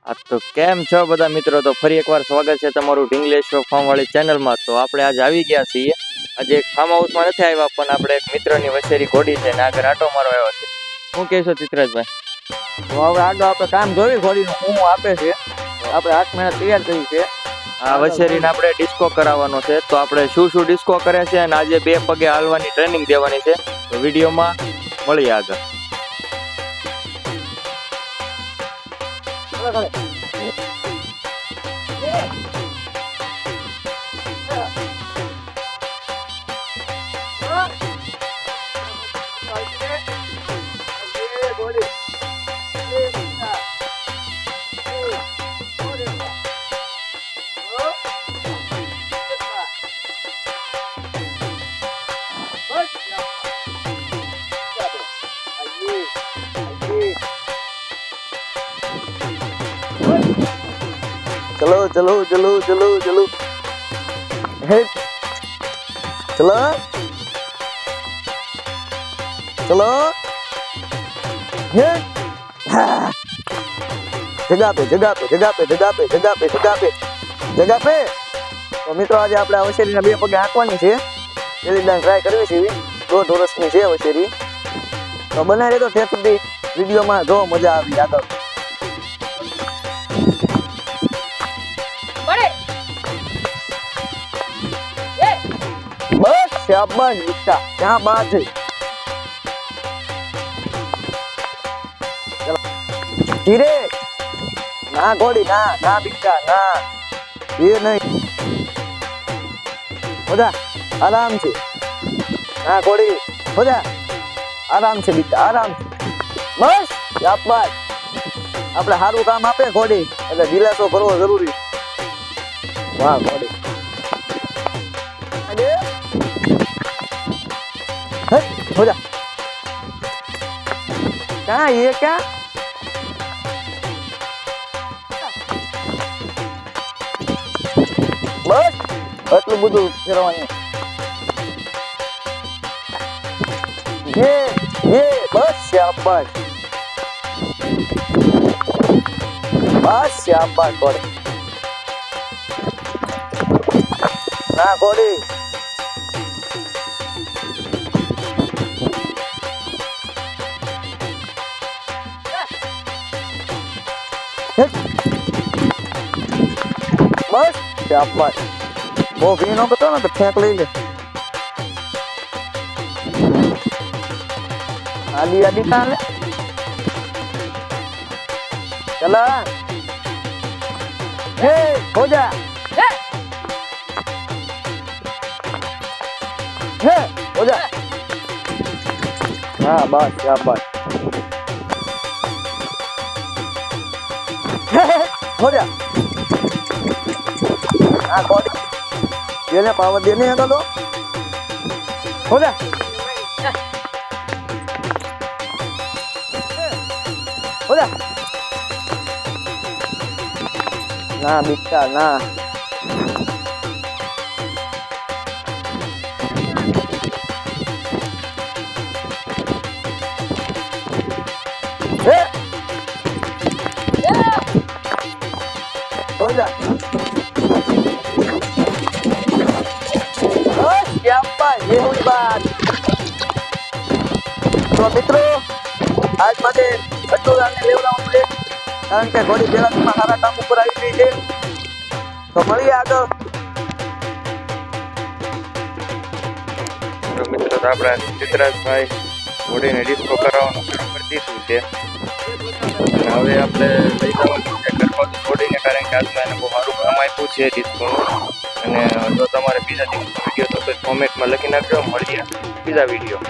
આ તો કેમ છો બધા મિત્રો? તો ફરી એકવાર સ્વાગત છે તમારું ઢીંગલેશ્વર ફાર્મ વાળી ચેનલમાં. તો આપણે આજે આવી ગયા છીએ. આજે એક ફાર્મ હાઉસમાં નથી આવ્યા, પણ આપણે એક મિત્રની વછેરી ઘોડી છે ને આગળ આટો મારવા આવ્યો છે. શું કહેશો ચિત્રાજભાઈ? તો હવે આગળ આપણે કામ જોઈ ઘોડીનું શું આપે છે. આપણે 8 મહિના તૈયાર કરી છે. આ વછેરીને આપણે ડિસ્કો કરાવવાનો છે. તો આપણે શું શું ડિસ્કો કરે છે અને આજે 2 પગે હાલવાની ટ્રેનિંગ દેવાની છે. તો વિડીયોમાં મળીએ આગળ. चलो चलो चलो चलो चलो हेड चलो चलो हेड जगह पे जगह पे जगह पे जगह पे जगह पे जगह पे जगह पे तो मित्रों आज આપણે આ વછેરીના 2 પગે હાંકવાની છે. એવી રીતે ટ્રાય કરવી છે. 1.5 વર્ષની છે વછેરી. તો બનાવી રહેતો ત્યાં સુધી વિડીયોમાં જો મજા આવી આગળ. बस शाबाश बेटा क्या बात है. चलो धीरे ना घोड़ी ना ना बेटा ना ये नहीं हो जा आराम से ना घोड़ी हो जा आराम से बेटा आराम से बस शाबाश. આપણે સારું કામ આપે ઘોડી એટલે દિલાસો કરવો જરૂરી. વાહ ઘોડી हो जा. क्या ये क्या बस આટલું બધું ફેરવાનું. ये बस शाबाश बस शाबाश घोड़ी ना घोड़ी बस शाबाश. वो भीनो बताओ ना तो फेंक ले ले. आली आली कहाँ ले चला हे हो जा हे हो जा. हाँ बस शाबाश हो जा. हाँ घोड़ी ये पावर देने है तो हो जा. हो जा ना बेटा ना हो जा. ये हुई बात. तो मित्रों आज माटे એટલું આને લેવડાવવાનું છે કારણ કે ઘોડી પહેલામાં સારા કામ ઉપર આવી ગઈ છે. તો મળીએ આગળ. તો મિત્રો આપણા ચિત્રાજભાઈ ઘોડીને ડિસ્કો કરાવવાનું શરૂ કરી દીધું છે. હવે આપણે લઈ જવાનું છે ગરબાથી ઘોડીને, કારણ કે આજમાં એને બહુ સારું કામ આપ્યું છે ડિસ્કોનું. અને જો તમારે બીજા દિવસનો વિડીયો તો કોમેન્ટમાં લખી નાખજો. મળીએ બીજા વિડીયો.